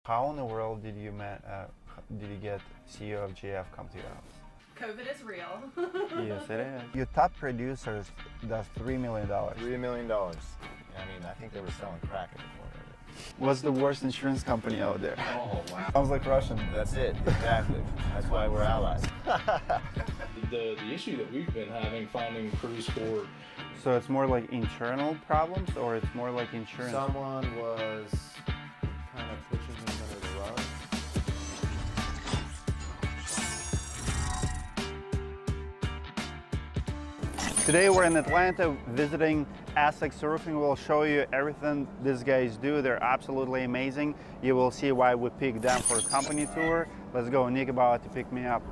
How in the world did you get CEO of GAF come to your house? COVID is real. Yes, it is. Your top producers does $3 million. $3 million. I mean, I think they were selling crack at the point. What's the worst insurance company out there? Oh, wow. Sounds like Russian. That's it, exactly. That's why we're allies. The issue that we've been having finding crews for. So it's more like internal problems, or it's more like insurance? Someone was kind of pushing him under the rug. Today we're in Atlanta visiting Escex Roofing. We'll show you everything these guys do. They're absolutely amazing. You will see why we picked them for a company tour. Let's go. Nick about to pick me up.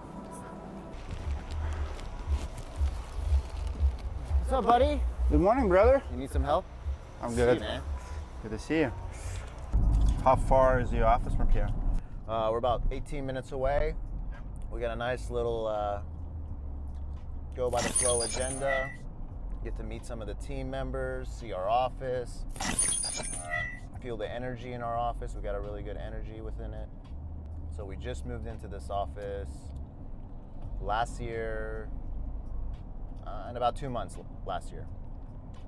What's up, buddy? Good morning, brother. You need some help? I'm good. See you, man. Good to see you. How far is your office from here? We're about 18 minutes away. We got a nice little go by the flow agenda. Get to meet some of the team members, see our office, feel the energy in our office. We got a really good energy within it. So we just moved into this office last year, in about 2 months last year.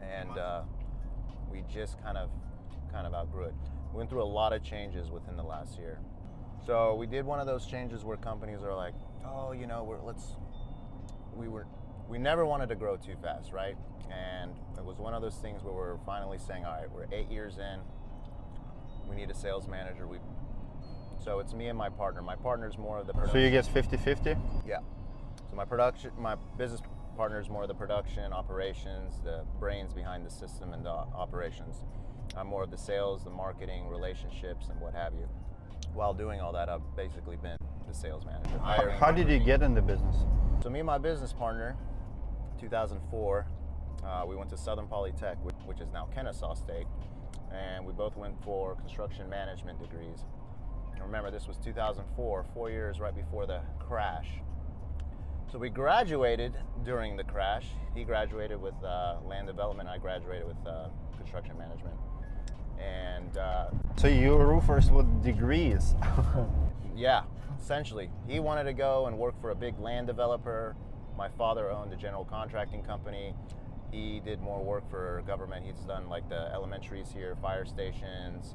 And we just kind of outgrew it. We went through a lot of changes within the last year. So we did one of those changes where companies are like, oh, you know, we never wanted to grow too fast, right? And it was one of those things where we're finally saying, all right, we're 8 years in, we need a sales manager. So it's me and my partner. My partner's more of the production. So you guys 50-50? Yeah. So my business partner is more of the production, operations, the brains behind the system and the operations. I'm more of the sales, the marketing, relationships, and what have you. While doing all that, I've basically been the sales manager. How did you get in the business? So me and my business partner, 2004, we went to Southern Polytech, which is now Kennesaw State, and we both went for construction management degrees. And remember, this was 2004, 4 years right before the crash. So we graduated during the crash. He graduated with land development. I graduated with construction management. And so you're roofers with degrees. yeah, essentially. He wanted to go and work for a big land developer. My father owned a general contracting company. He did more work for government. He's done like the elementaries here, fire stations,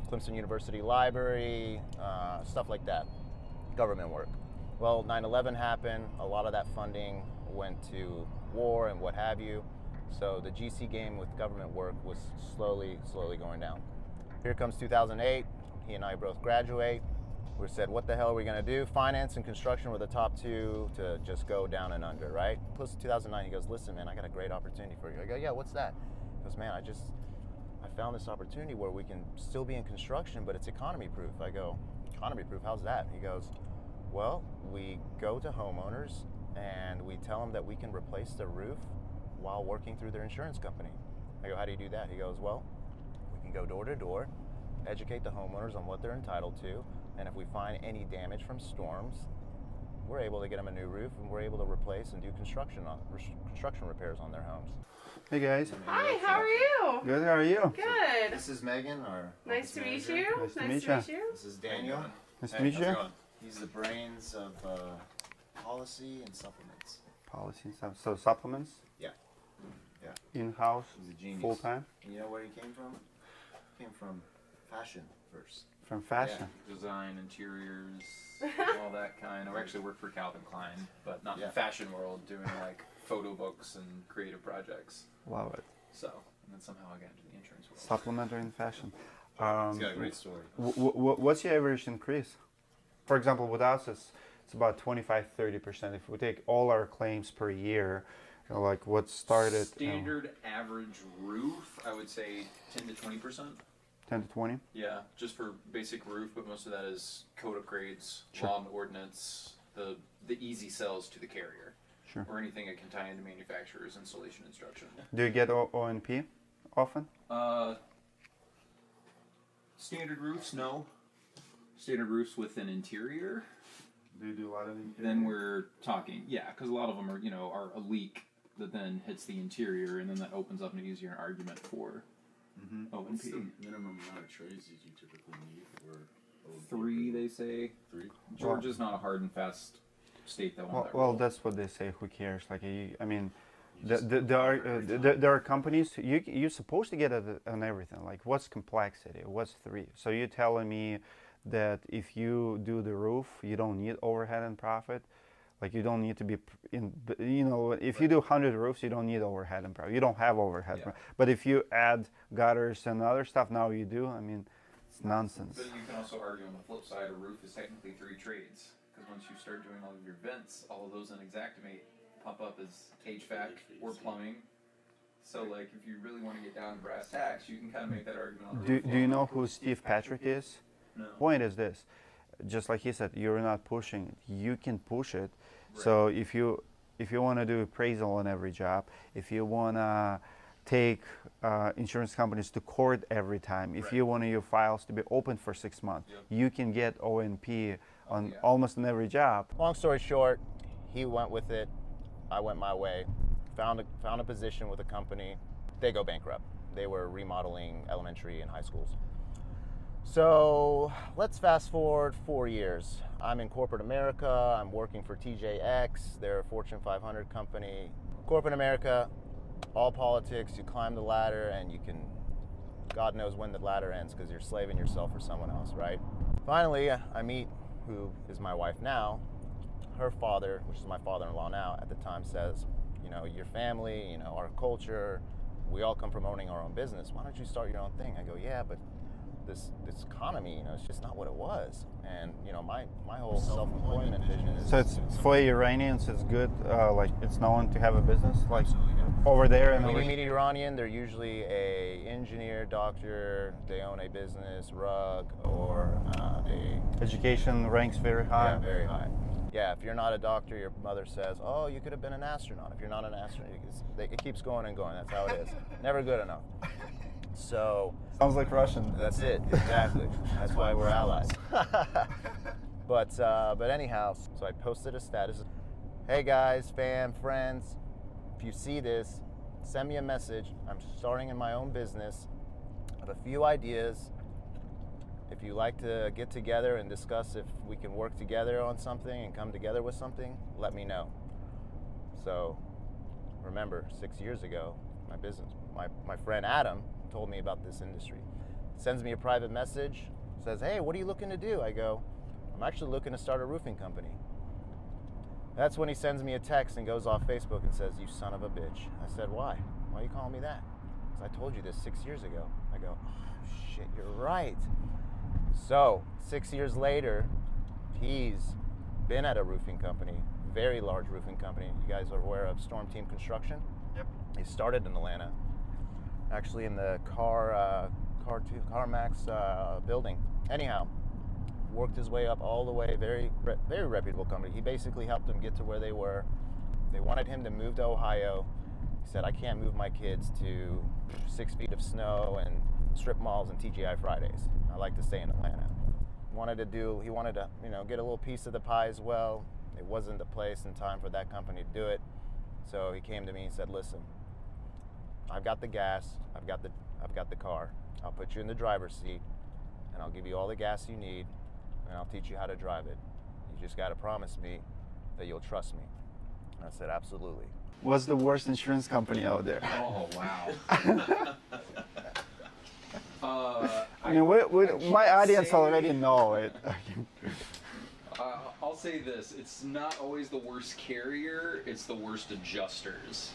Clemson University Library, stuff like that, government work. Well, 9/11 happened. A lot of that funding went to war and what have you. So the GC game with government work was slowly going down. Here comes 2008. He and I both graduate. We said, what the hell are we going to do? Finance and construction were the top two to just go down and under, right? Close to 2009, he goes, listen, man, I got a great opportunity for you. I go, yeah, what's that? He goes, man, I found this opportunity where we can still be in construction, but it's economy proof. I go, economy proof, how's that? He goes, well, we go to homeowners and we tell them that we can replace their roof while working through their insurance company. I go, how do you do that? He goes, well, we can go door to door, educate the homeowners on what they're entitled to, and if we find any damage from storms, we're able to get them a new roof and we're able to replace and do construction repairs on their homes. Hey guys. Hi, how are you? Good, how are you? Good. This is Megan, our Nice to meet you. Nice to meet you. This is Daniel. Nice to meet you. He's the brains of policy and supplements. Policy and stuff. So supplements? Yeah. In-house? He's a genius. Full-time? You know where he came from? He came from fashion first. From fashion? Yeah, design, interiors, all that kind. I actually worked for Calvin Klein, but not in the fashion world, doing like photo books and creative projects. Love it. So, and then somehow I got into the insurance world. Supplementary in fashion. He's got a great story. What's your average increase? For example, with us, it's about 25-30%. If we take all our claims per year, you know, like what started... Standard average roof, I would say 10 to 20%. 10 to 20? Yeah, just for basic roof, but most of that is code upgrades, Sure. law and ordinance, the easy sells to the carrier. Sure. Or anything that can tie into manufacturer's installation instruction. Do you get O&P often? Standard roofs, no. Standard roofs with an interior. Do you do a lot of interior? Then we're talking, yeah, because a lot of them are, are a leak that then hits the interior, and then that opens up an easier argument for What's the minimum amount of trades that you typically need for? 3, they say. 3? Georgia's not a hard and fast state that won't. Well, that's what they say. Who cares? Like, I mean, there are companies you're supposed to get on everything. Like, what's complexity? What's 3? So you're telling me that if you do the roof, you don't need overhead and profit. Like, you don't need to be in. You know, if you do 100 roofs, you don't need overhead and profit. You don't have overhead. Yeah. But if you add gutters and other stuff, now you do. I mean, it's nonsense. But you can also argue on the flip side, a roof is technically 3 trades. Because once you start doing all of your vents, all of those in Xactimate pop up as HVAC or plumbing. So, like, if you really want to get down to brass tacks, you can kind of make that argument on the roof. Do you know who Steve Patrick is? No. Point is this, just like he said, you're not pushing it. You can push it. Right. So if you want to do appraisal on every job, if you want to take insurance companies to court every time, if you want your files to be open for 6 months, you can get ONP on almost on every job. Long story short, he went with it. I went my way. Found a position with a company. They go bankrupt. They were remodeling elementary and high schools. So let's fast forward 4 years. I'm in corporate America. I'm working for TJX. They're a Fortune 500 company. Corporate America, all politics. You climb the ladder and you can, God knows when the ladder ends because you're slaving yourself for someone else, right? Finally, I meet who is my wife now. Her father, which is my father-in-law now, at the time says, you know, your family, you know, our culture, we all come from owning our own business. Why don't you start your own thing? I go, yeah, but this economy, you know, it's just not what it was. And, you know, my whole self-employment vision is... So it's for Iranians, it's good, like it's known to have a business, like over there. And when you meet an Iranian, they're usually a engineer, doctor, they own a business, rug, or education ranks very high. Yeah, very high. Yeah, if you're not a doctor, your mother says, oh, you could have been an astronaut. If you're not an astronaut, it keeps going and going. That's how it is. Never good enough. So... Sounds like Russian. That's it, exactly. That's why we're allies. But anyhow, so I posted a status. Hey guys, fam, friends, if you see this, send me a message. I'm starting in my own business. I have a few ideas. If you like to get together and discuss if we can work together on something and come together with something, let me know. So remember, 6 years ago, my friend Adam told me about this industry. Sends me a private message, says, hey, what are you looking to do? I go, I'm actually looking to start a roofing company. That's when he sends me a text and goes off Facebook and says, you son of a bitch. I said, why? Why are you calling me that? Because I told you this 6 years ago. I go, oh, shit, you're right. So 6 years later, he's been at a roofing company, very large roofing company. You guys are aware of Storm Team Construction? Yep. He started in Atlanta, actually in the CarMax building. Anyhow, worked his way up all the way, very reputable company. He basically helped them get to where they were. They wanted him to move to Ohio. He said, I can't move my kids to 6 feet of snow and strip malls and TGI Fridays. I like to stay in Atlanta. He wanted to, you know, get a little piece of the pie as well. It wasn't the place and time for that company to do it. So he came to me and said, listen, I've got the gas, I've got the car. I'll put you in the driver's seat and I'll give you all the gas you need and I'll teach you how to drive it. You just got to promise me that you'll trust me. And I said, absolutely. What's the worst insurance company out there? Oh, wow. I mean, my audience already know it. I'll say this, it's not always the worst carrier, it's the worst adjusters.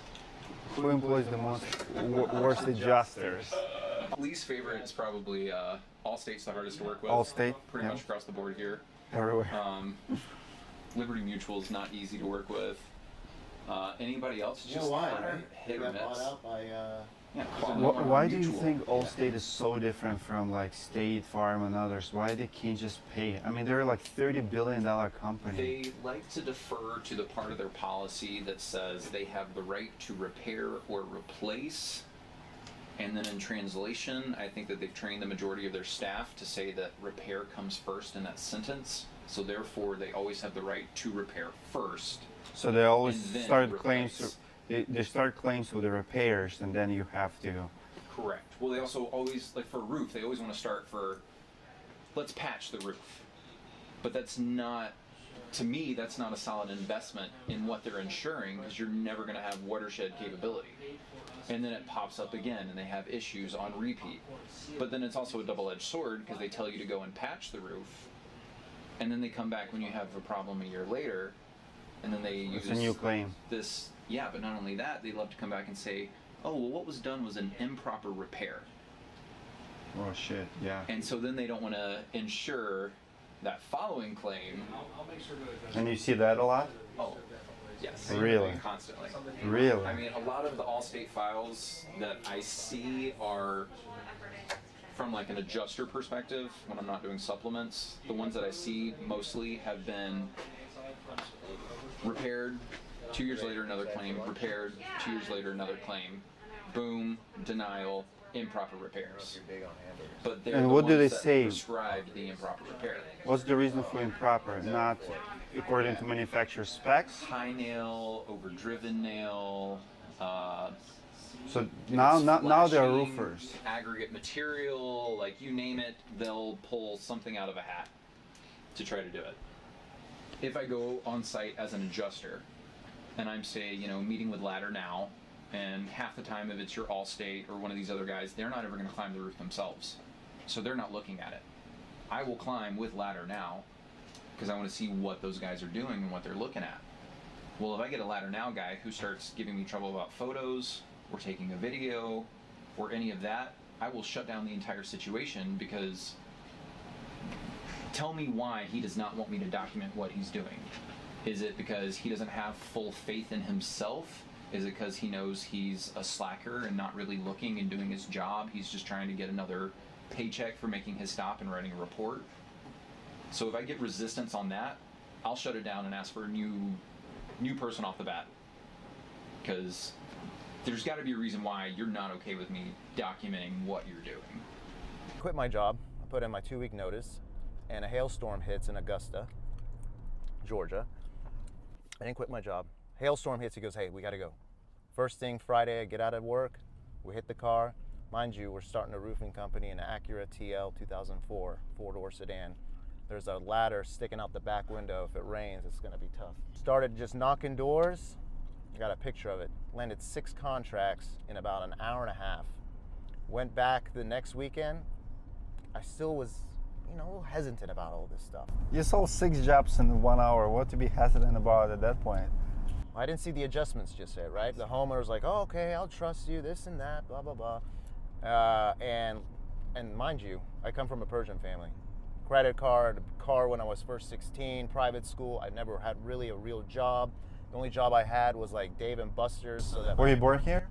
Who employs the most worst adjusters? Least favorite is probably Allstate's the hardest to work with. Allstate? Pretty Yeah. much across the board here. Everywhere. Liberty Mutual is not easy to work with. Anybody else is You know just why, kind of right? hit They or got bought miss. out by, Why do you Mutual. think Allstate is so different from like State Farm and others? Why they can't just pay? I mean, they're like $30 billion company. They like to defer to the part of their policy that says they have the right to repair or replace. And then in translation, I think that they've trained the majority of their staff to say that repair comes first in that sentence. So therefore, they always have the right to repair first. So they always And then start replace. claims. They start claims with the repairs, and then you have to Correct. Well, they also always, like for a roof, they always want to start for, let's patch the roof. But that's not, to me, that's not a solid investment in what they're insuring, because you're never going to have watershed capability. And then it pops up again and they have issues on repeat. But then it's also a double-edged sword, because they tell you to go and patch the roof, and then they come back when you have a problem a year later, and then they use It's a new claim. this. Yeah, but not only that, they love to come back and say, oh, well, what was done was an improper repair. Oh shit, yeah. And so then they don't want to insure that following claim. And you see that a lot? Oh, yes. Really? Constantly. Really? I mean, a lot of the Allstate files that I see are from like an adjuster perspective when I'm not doing supplements. The ones that I see mostly have been repaired, 2 years later another claim, repaired, 2 years later another claim, boom, denial, improper repairs. But they're And the what do ones they that say? prescribed the improper repair. What's the reason for improper? Not according to manufacturer specs? High nail, overdriven nail, So if now it's they're flashing, roofers. aggregate material, like you name it, they'll pull something out of a hat to try to do it. If I go on site as an adjuster and I'm, say, meeting with Ladder Now, and half the time if it's your Allstate or one of these other guys, they're not ever going to climb the roof themselves. So they're not looking at it. I will climb with Ladder Now because I want to see what those guys are doing and what they're looking at. Well, if I get a Ladder Now guy who starts giving me trouble about photos or taking a video or any of that, I will shut down the entire situation, because tell me why he does not want me to document what he's doing. Is it because he doesn't have full faith in himself? Is it because he knows he's a slacker and not really looking and doing his job? He's just trying to get another paycheck for making his stop and writing a report. So if I get resistance on that, I'll shut it down and ask for a new person off the bat. Because there's got to be a reason why you're not okay with me documenting what you're doing. Quit my job. I put in my 2-week notice, and a hailstorm hits in Augusta, Georgia. I didn't quit my job. Hailstorm hits, he goes, hey, we gotta go. First thing Friday, I get out of work, we hit the car. Mind you, we're starting a roofing company in an Acura TL 2004 4-door sedan. There's a ladder sticking out the back window. If it rains, it's gonna be tough. Started just knocking doors. I got a picture of it. Landed 6 contracts in about an hour and a half. Went back the next weekend. I still was, a little hesitant about all this stuff. You sold 6 jobs in 1 hour. What to be hesitant about at that point? I didn't see the adjustments just yet, right? The homeowner's like, oh, okay, I'll trust you, this and that, blah, blah, blah. And mind you, I come from a Persian family. Credit card, car when I was first 16, private school. I never had really a real job. The only job I had was like Dave and Buster's. So that Were you born here?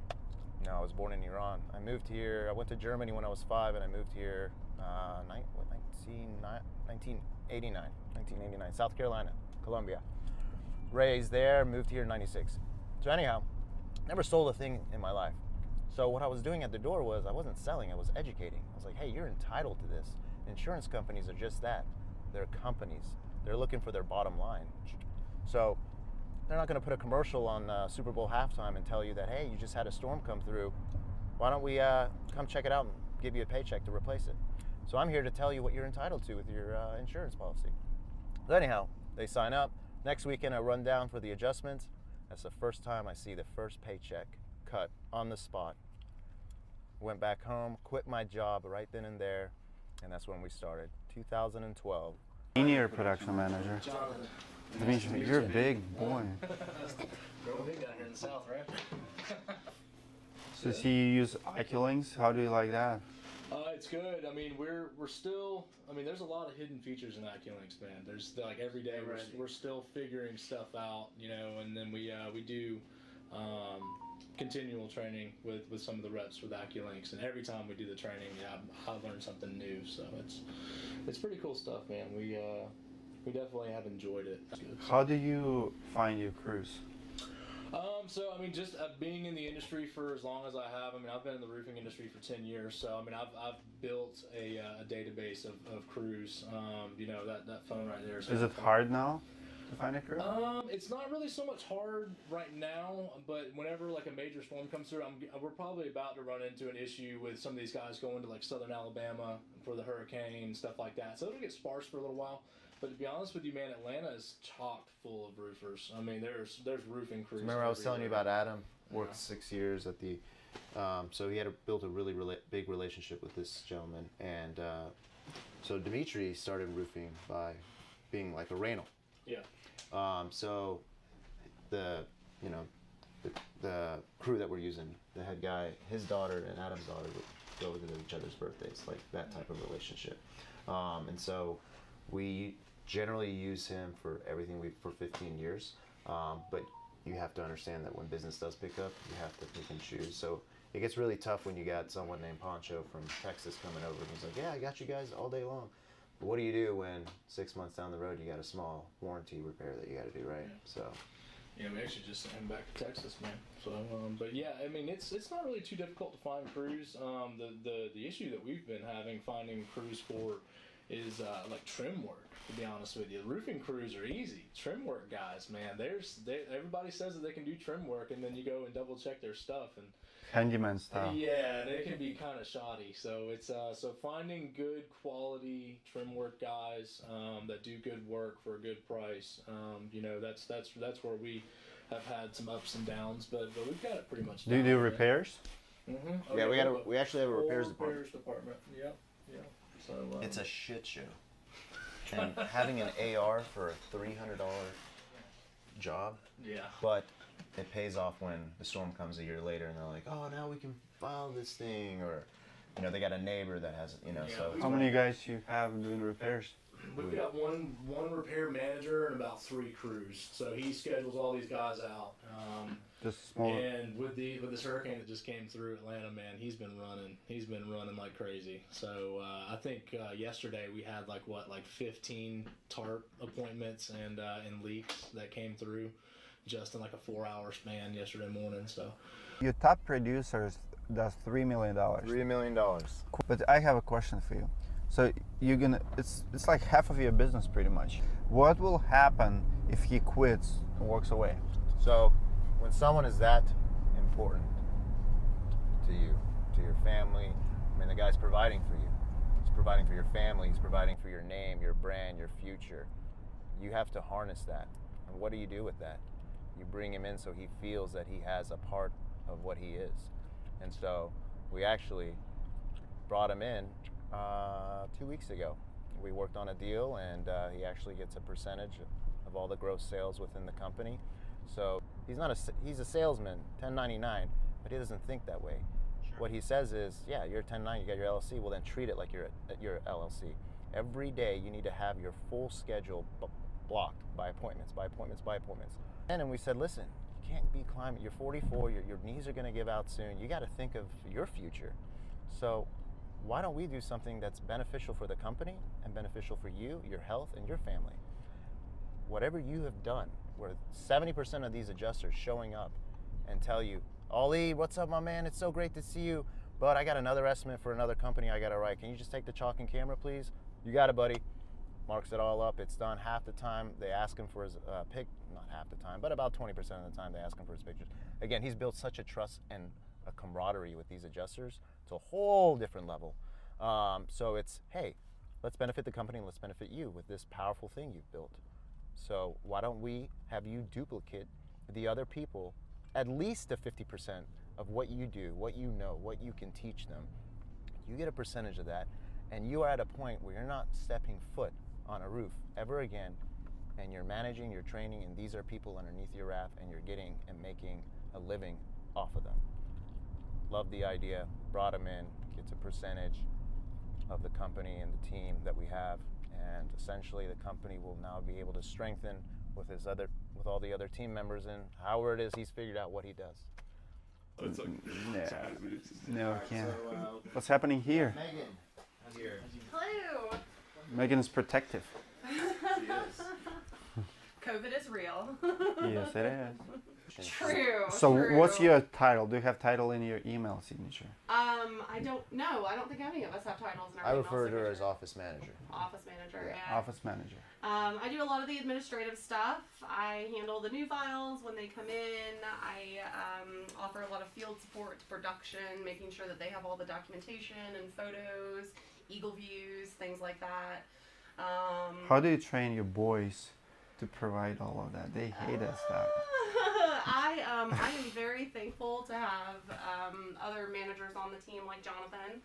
No, I was born in Iran. I moved here, I went to Germany when I was 5, and I moved here 1989, South Carolina, Columbia. Raised there, moved here in 96. So anyhow, never sold a thing in my life. So what I was doing at the door was, I wasn't selling, I was educating. I was like, hey, you're entitled to this. Insurance companies are just that. They're companies. They're looking for their bottom line. So they're not gonna put a commercial on Super Bowl halftime and tell you that, hey, you just had a storm come through. Why don't we come check it out and give you a paycheck to replace it? So I'm here to tell you what you're entitled to with your insurance policy. So anyhow, they sign up. Next weekend I run down for the adjustments. That's the first time I see the first paycheck cut on the spot. Went back home, quit my job right then and there, and that's when we started, 2012. Senior production manager. Dimitri, you're a big boy. Real big guy here in the south, right? So see you use Acculynx. How do you like that? It's good. I mean, we're still. I mean, there's a lot of hidden features in Acculynx, man. There's like every day we're still figuring stuff out, and then we do continual training with some of the reps with Acculynx, and every time we do the training, I learn something new. So it's pretty cool stuff, man. We definitely have enjoyed it. How do you find your crews? So I mean, just being in the industry for as long as I have. I mean, I've been in the roofing industry for 10 years. So I mean, I've built a database of crews. That phone right there. Is it hard now? to find a crew? It's not really so much hard right now, but whenever like a major storm comes through, we're probably about to run into an issue with some of these guys going to like southern Alabama for the hurricane, stuff like that. So it'll get sparse for a little while. But to be honest with you, man, Atlanta is chock full of roofers. I mean, there's roofing crews. Remember I was telling you everywhere. about Adam? Worked 6 years at the, so he had built a really big relationship with this gentleman, and so Dimitri started roofing by being like a Raynal. Yeah. So the crew that we're using, the head guy, his daughter and Adam's daughter would go to each other's birthdays, like that type of relationship. And so we generally use him for everything for 15 years. But you have to understand that when business does pick up, you have to pick and choose. So it gets really tough when you got someone named Poncho from Texas coming over and he's like, yeah, I got you guys all day long. But what do you do when 6 months down the road you got a small warranty repair that you got to do, right? So. Yeah, we actually just sent him back to Texas, man. So, but yeah, I mean, it's not really too difficult to find crews. The issue that we've been having finding crews for is like trim work. To be honest with you, roofing crews are easy. Trim work guys, man, everybody says that they can do trim work, and then you go and double check their stuff, and Handyman style. yeah, they can be kind of shoddy. So it's so finding good quality trim work guys that do good work for a good price. You know, that's where we have had some ups and downs, but we've got it pretty much. Do you do repairs? Mm-hmm. Yeah, we actually have a repairs department. Yeah. So It's a shit show. And having an AR for a $300 job, yeah. but it pays off when the storm comes a year later and they're like, oh, now we can file this thing, or you know, they got a neighbor that has, you know, Yeah. so. How many guys you have doing repairs? We've got one repair manager and about 3 crews. So he schedules all these guys out. Just small. And with this hurricane that just came through Atlanta, man, he's been running like crazy. So I think yesterday we had like 15 tarp appointments and leaks that came through just in like a 4-hour span yesterday morning. So Your top producers does $3 million. $3 million. But I have a question for you. So you're gonna, it's like half of your business pretty much. What will happen if he quits and walks away? So when someone is that important to you, to your family, I mean, the guy's providing for you. He's providing for your family. He's providing for your name, your brand, your future. You have to harness that. And what do you do with that? You bring him in so he feels that he has a part of what he is. And so we actually brought him in 2 weeks ago. We worked on a deal, and he actually gets a percentage of all the gross sales within the company. So he's a salesman, 1099, but he doesn't think that way. Sure. What he says is, yeah, you're 1099, you got your LLC. Well, then treat it like you're your LLC. Every day you need to have your full schedule blocked by appointments. And we said, listen, you can't be climbing. You're 44. Your knees are going to give out soon. You got to think of your future. So why don't we do something that's beneficial for the company and beneficial for you, your health, and your family? Whatever you have done, where 70% of these adjusters showing up and tell you, Ollie, what's up, my man? It's so great to see you, but I got another estimate for another company I got to write. Can you just take the chalk and camera, please? You got it, buddy. Marks it all up. It's done. Half the time they ask him for his pic, not half the time, but about 20% of the time they ask him for his pictures. Again, he's built such a trust and a camaraderie with these adjusters to a whole different level. So it's, hey, let's benefit the company and let's benefit you with this powerful thing you've built. So why don't we have you duplicate the other people at least to 50% of what you do, what you know, what you can teach them. You get a percentage of that, and you are at a point where you're not stepping foot on a roof ever again, and you're managing, you're training, and these are people underneath your raft, and you're getting and making a living off of them. Love the idea, brought him in, gets a percentage of the company and the team that we have, and essentially the company will now be able to strengthen with all the other team members, and however it is he's figured out what he does. It's like, No, I can't. What's happening here? Megan, here. Hello. Megan is protective. COVID is real. Yes, it is. information. True. So true. what's your title? Do you have title in your email signature? I don't know. I don't think any of us have titles in our I email refer to her as signature. office manager. Office manager. Yeah. Yeah. Office manager. I do a lot of the administrative stuff. I handle the new files when they come in. I offer a lot of field support to production, making sure that they have all the documentation and photos, eagle views, things like that. How do you train your boys to provide all of that? They hate us that. I am very thankful to have other managers on the team like Jonathan.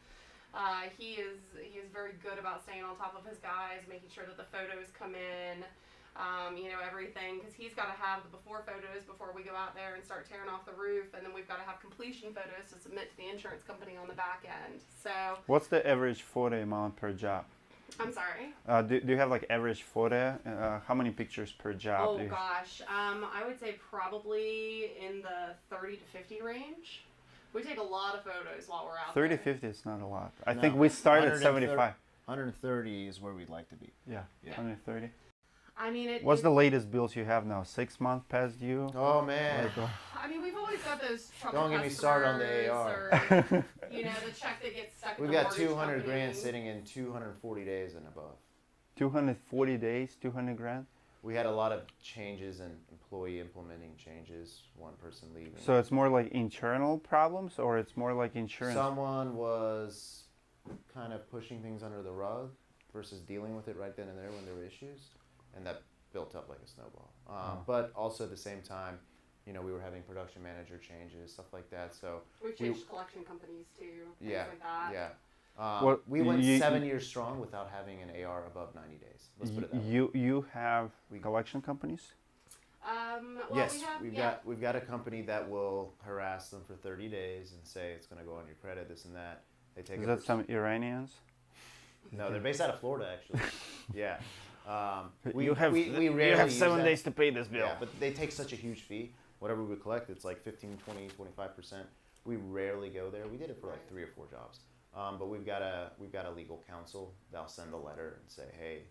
He is very good about staying on top of his guys, making sure that the photos come in, everything, because he's got to have the before photos before we go out there and start tearing off the roof, and then we've got to have completion photos to submit to the insurance company on the back end. So What's the average photo amount per job? I'm sorry. Do you have like average photo? How many pictures per job? Oh do you gosh, I would say probably in the 30 to 50 range. We take a lot of photos while we're out 30, there. 50 is not a lot. I No. think we start at 130 75. 130 is where we'd like to be. Yeah, Yeah. 130. I mean, What's the latest bills you have now? 6 months past due? Oh man. Like, I mean, we've always got those trouble Don't get me started on the customers AR. or, the check that gets stuck. We've at the got mortgage 200 company. grand sitting in 240 days and above. 240 days, 200 grand. We had a lot of changes and employee implementing changes, one person leaving. So it's more like internal problems, or it's more like insurance? Someone was kind of pushing things under the rug versus dealing with it right then and there when there were issues, and that built up like a snowball. But also at the same time, we were having production manager changes, stuff like that. So We've changed collection companies too. Things yeah, like that. yeah. What- We went you- 7 years strong without having an AR above 90 days. Let's put it that way. You have collection companies? Well, Yes, we have, we've got a company that will harass them for 30 days and say it's going to go on your credit, this and that. They take Is it that for- some Iranians? No, they're based out of Florida actually. Yeah. We you have rarely use 7 that. days to pay this bill. Yeah, but they take such a huge fee. Whatever we collect, it's like 15, 20, 25%. We rarely go there. We did it for like 3 or 4 jobs. But we've got a legal counsel. They'll send a letter and say, hey,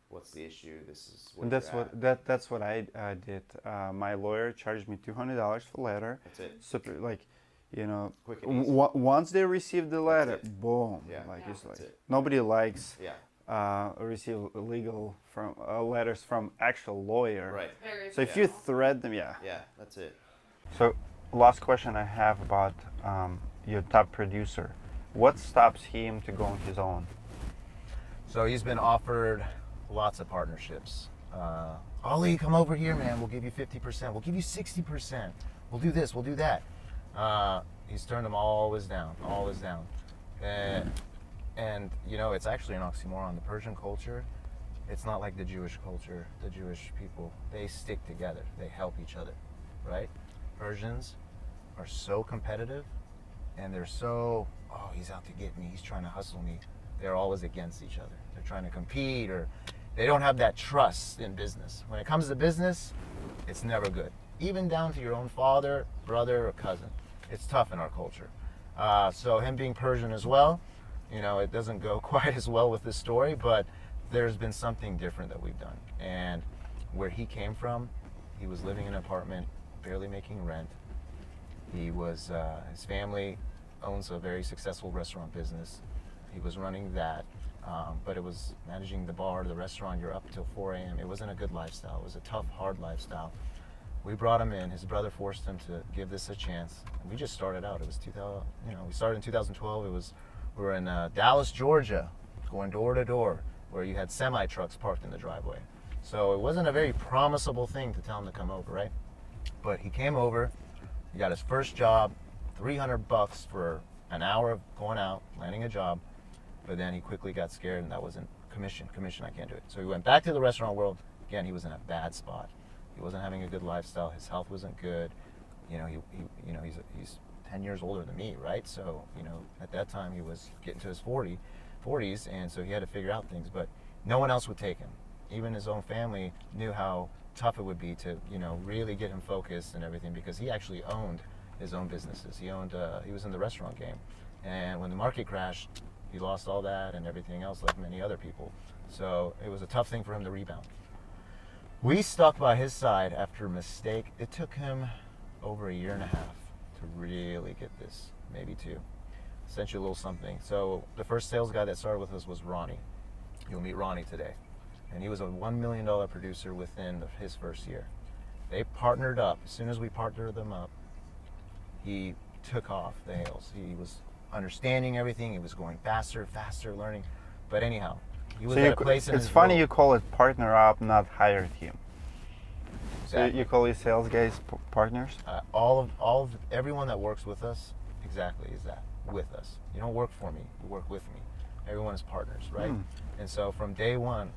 what's the issue? This is what And that's you're what at. that's what I did. My lawyer charged me $200 for letter. That's it. Super, like, Quick and easy. once they receive the letter, it. boom. Yeah. Like Yeah. it's like That's it. nobody likes Yeah. receive legal from letters from actual lawyer. Right. Very So if few. you thread them, yeah. Yeah, that's it. So last question I have about your top producer. What stops him to go on his own? So he's been offered lots of partnerships. Ollie, come over here, man. We'll give you 50%. We'll give you 60%. We'll do this. We'll do that. He's turned them always down. And it's actually an oxymoron. The Persian culture, it's not like the Jewish culture. The Jewish people, they stick together. They help each other, right? Persians are so competitive, and they're so, oh, he's out to get me. He's trying to hustle me. They're always against each other. They're trying to compete, or they don't have that trust in business. When it comes to business, it's never good. Even down to your own father, brother, or cousin. It's tough in our culture. So him being Persian as well, it doesn't go quite as well with this story, but there's been something different that we've done. And where he came from, he was living in an apartment, barely making rent. He was, his family owns a very successful restaurant business. He was running that, but it was managing the bar, the restaurant. You're up till 4 a.m. It wasn't a good lifestyle. It was a tough, hard lifestyle. We brought him in. His brother forced him to give this a chance. And we just started out. It was 2000. We started in 2012. We were in Dallas, Georgia, going door to door, where you had semi trucks parked in the driveway. So it wasn't a very promisable thing to tell him to come over, right? But he came over. He got his first job, $300 for an hour of going out, landing a job. But then he quickly got scared, and that wasn't commission. I can't do it. So he went back to the restaurant world. Again, he was in a bad spot. He wasn't having a good lifestyle. His health wasn't good. He's 10 years older than me, right? So, at that time he was getting to his 40s, and so he had to figure out things. But no one else would take him. Even his own family knew how tough it would be to, really get him focused and everything, because he actually owned his own businesses. He was in the restaurant game, and when the market crashed, he lost all that and everything else, like many other people. So it was a tough thing for him to rebound. We stuck by his side after a mistake. It took him over a year and a half to really get this, maybe 2. Sent you a little something. So the first sales guy that started with us was Ronnie. You'll meet Ronnie today. And he was a $1 million producer within his first year. They partnered up. As soon as we partnered them up, he took off the Hales. He was understanding everything. He was going faster, learning. But anyhow, he was at a place in it's his funny role. you call it partner up, not hire team. Exactly. So you call your sales guys partners? Everyone that works with us, exactly, is that, with us. You don't work for me, you work with me. Everyone is partners, right? And so from day one,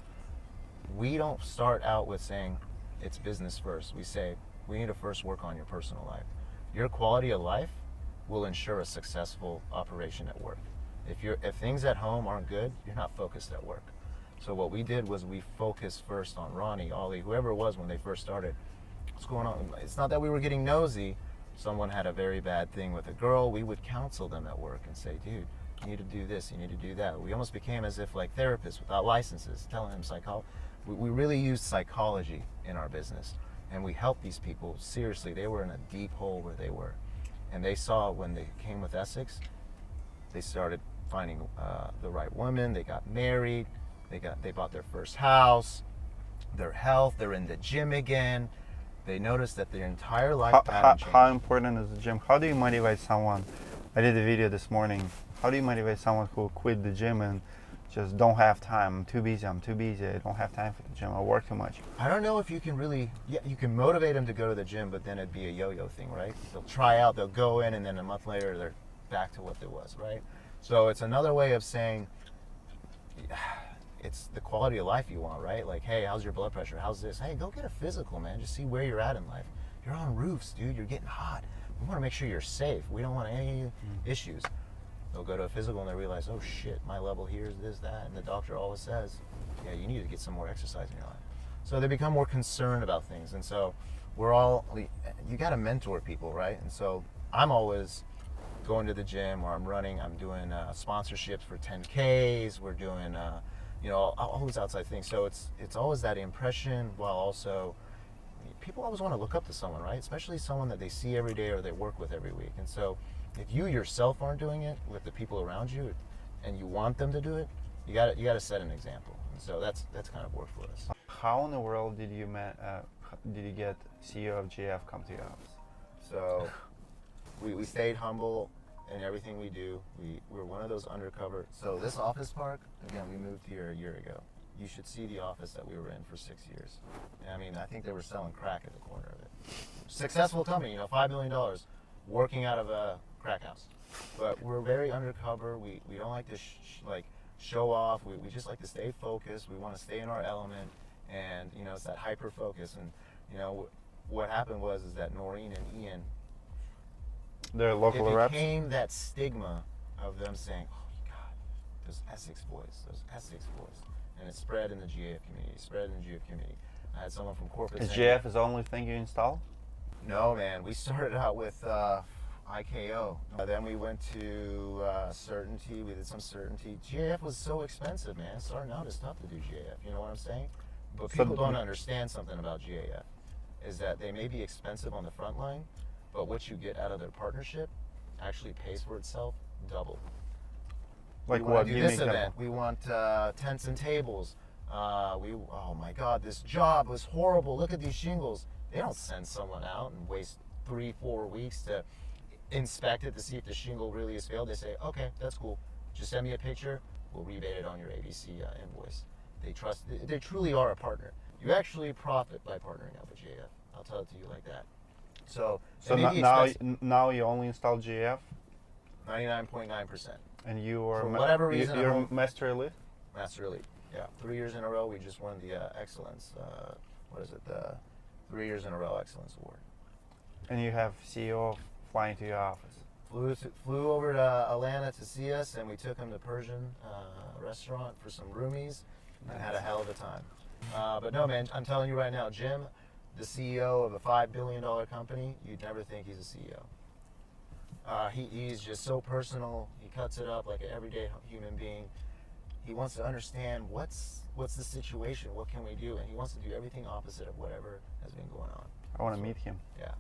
we don't start out with saying it's business first. We say we need to first work on your personal life. Your quality of life will ensure a successful operation at work. If things at home aren't good, you're not focused at work. So what we did was we focused first on Ronnie, Ollie, whoever it was when they first started. What's going on? It's not that we were getting nosy. Someone had a very bad thing with a girl. We would counsel them at work and say, dude, you need to do this, you need to do that. We almost became as if like therapists without licenses, telling them we really used psychology in our business. And we helped these people. Seriously, they were in a deep hole where they were. And they saw when they came with Escex, they started finding the right woman, they got married, they bought their first house, their health, they're in the gym again. They noticed that their entire life pattern changed. How important is the gym? How do you motivate someone? I did a video this morning. How do you motivate someone who quit the gym and just don't have time? I'm too busy, I don't have time for the gym, I work too much. I don't know if you can really, you can motivate them to go to the gym, but then it'd be a yo-yo thing, right? They'll try out, they'll go in, and then a month later they're back to what it was, right? So it's another way of saying, it's the quality of life you want, right? Like, hey, how's your blood pressure? How's this? Hey, go get a physical, man. Just see where you're at in life. You're on roofs, dude. You're getting hot. We want to make sure you're safe. We don't want any issues. They'll go to a physical and they realize, oh shit, my level here is this, that, and the doctor always says, yeah, you need to get some more exercise in your life. So they become more concerned about things. And so you got to mentor people, right? And so I'm always going to the gym, or I'm running, I'm doing sponsorships for 10Ks, we're doing all those outside things. So it's always that impression, while also people always want to look up to someone, right? Especially someone that they see every day or they work with every week. And so if you yourself aren't doing it with the people around you, and you want them to do it, you got to set an example. And so that's kind of worked for us. How in the world did you get CEO of GF come to your office? So we stayed humble in everything we do. We're one of those undercover. So this office park, again, we moved here a year ago. You should see the office that we were in for 6 years. I mean, I think they were selling crack at the corner of it. Successful company, $5 million, working out of a crack house. But we're very undercover. We don't like to show off. We just like to stay focused. We want to stay in our element, and it's that hyper focus. And what happened was that Noreen and Ian, They're local reps? It became that stigma of them saying, oh my God, those Escex boys. And it spread in the GAF community, I had someone from corporate Is saying, GF is the only thing you install? no, man, we started out with IKO. Then we went to Certainty, we did some Certainty. GAF was so expensive, man. Starting out is tough to do GAF, you know what I'm saying? But people don't understand something about GAF, is that they may be expensive on the front line, but what you get out of their partnership actually pays for itself double. Like we what? want to do Give me this an event. example. We want tents and tables. Oh my God, this job was horrible. Look at these shingles. They don't send someone out and waste 3-4 weeks to inspect it to see if the shingle really has failed. They say, okay, that's cool. Just send me a picture. We'll rebate it on your ABC invoice. They truly are a partner. You actually profit by partnering up with GAF. I'll tell it to you like that. So now you only install GF, 99.9%. and you are For whatever reason, you're Master Elite. Master Elite. Yeah, 3 years in a row we just won the Excellence. The 3 years in a row Excellence Award. And you have CEO flying to your office. Flew over to Atlanta to see us, and we took him to Persian restaurant for some roomies, and had a hell of a time. But no, man, I'm telling you right now, Jim, the CEO of a $5 billion company, you'd never think he's a CEO. He's just so personal. He cuts it up like an everyday human being. He wants to understand what's the situation, what can we do, and he wants to do everything opposite of whatever has been going on. I want to meet him. Yeah.